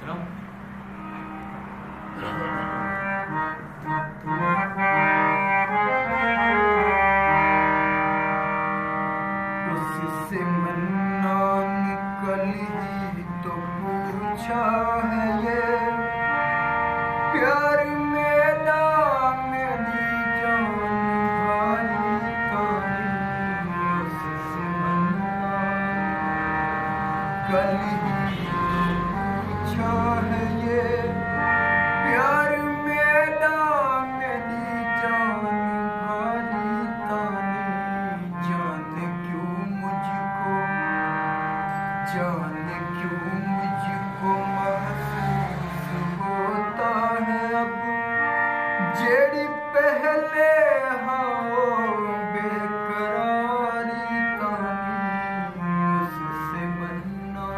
चलो। उससे मन्ना निकली तो पूछा है ये प्यार मेरा मेरी जान भारी तानी। उससे मन्ना निकली तो पूछा है ये प्यार मेरा मेरी जान भारी तानी। जाने क्यों मुझको महसूस होता है अब जेड़ी पहले हाँ बेकरारी तानी। उससे बनना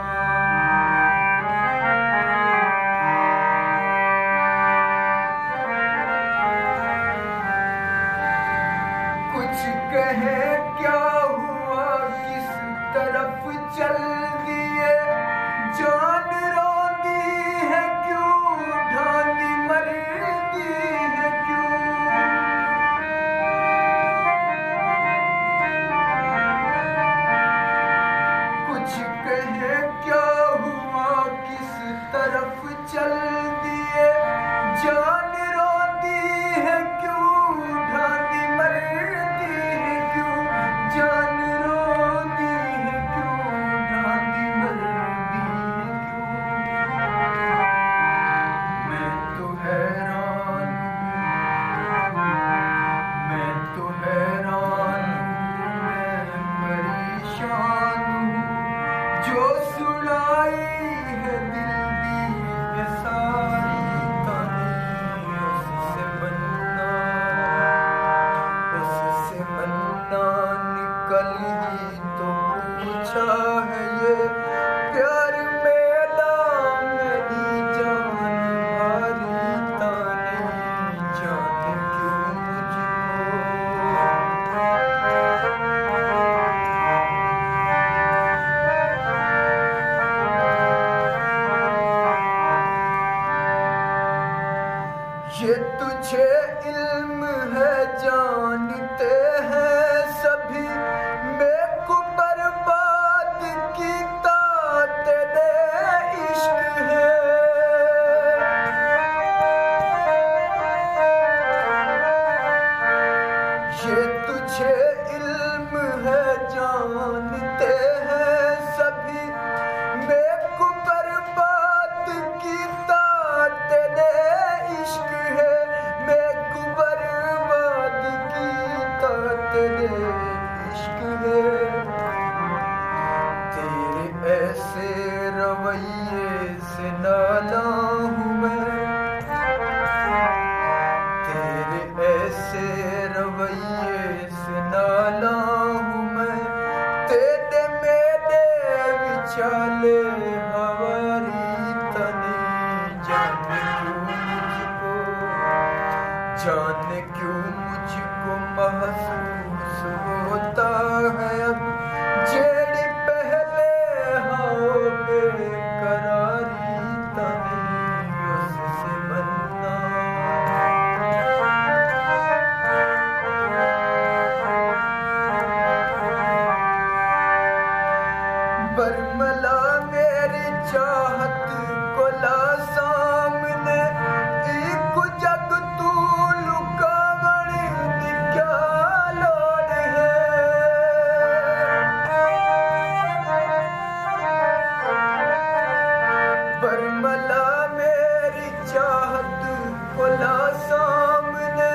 कुछ कहे क्या हुआ किस तरफ चल दिए जान रोती है क्यों ढांडी मरती है क्यों। कुछ कहे क्या हुआ किस तरफ चल दिए जान रोती है क्यों ढांडी मरती है क्यों। जान रोती है क्यों ढांडी मरती है क्यों। मैं तो हैरान मैं परेशान हूँ जो सुनाई है दिल दी है सारी कहानी। उससे बनना निकली तो पूछा है ये प्यार मेरा मेरी जान भारी तानी। जाने क्यों ये तुझे इल्म है जानते हैं सभी मैं को बर्बाद कीता तेरे इश्क है। ये तुझे इल्म है जानते हैं सभी मैं को बर्बाद कीता तेरे इश्क है। मैं को बर्बाद कीता तेरे इश्क है। तेरे ऐसे रवैये से नाला हूँ मैं तेरे ऐसे रवैये से नाला हूँ मैं तेरे मेरे विचाले हवारी तनी। जाने क्यों मुझको महसूस होता है अब जेड़ी पहले हाँ बेकरारी तनी। उससे बनना बरमला मेरी चाहत को ला सामने एक जग तू लुकावण दी क्या लोड़ है। बरमला मेरी चाहत को ला सामने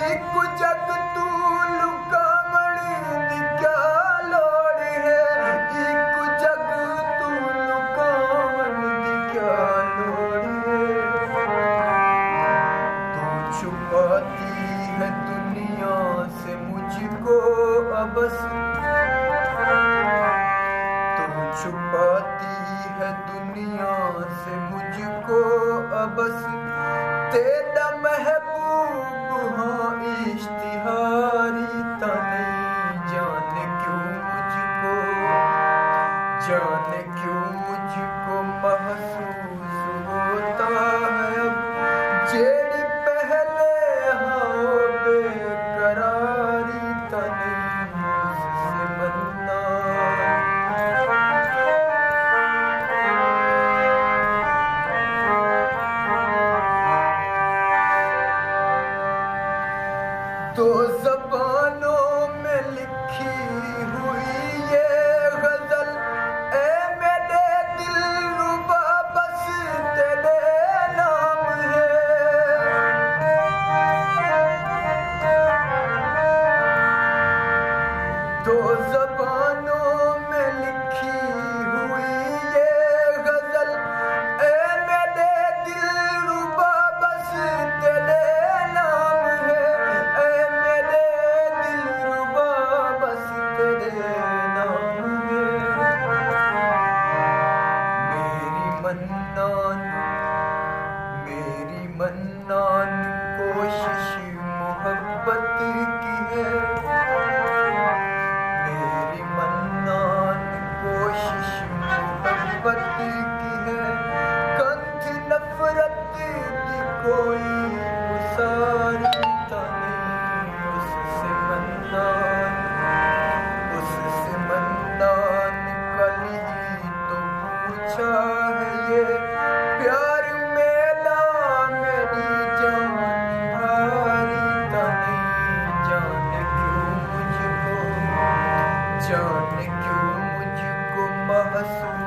एक जग तू लुकावण दी क्या लोड़ है। एक जग तू लुकावण दी क्या लोड़ है। तू छुपाती है दुनिया से मुझको अबस तू छुपाती है दुनिया से मुझको अबस तेरा महबूब हाँ इश्तिहारी तनी। जाने क्यों मुझको महसूस होता है अब जेड़ी पहले हाँ बेकरारी तने उससे बनना दो ज़बानों में लिखी हुई ये गज़ल ए मेरे दिलरुबा बस तेरे नाम है दो ज़बानों में लिखी हुई ये गज़ल ए मेरे दिलरुबा बस तेरे नाम है ए मेरे दिलरुबा बस तेरे नाम है मेरी मन्नान कोशिश मोहब्बत की है मेरी मन्नान कोशिश मोहब्बत की है कंठ नफरत की कोई उसारी नहीं उससे मन्नान कल ही तो पूछा है ये प्यार मेला मेरी जान भारी नहीं जाने क्यों मुझको महसूस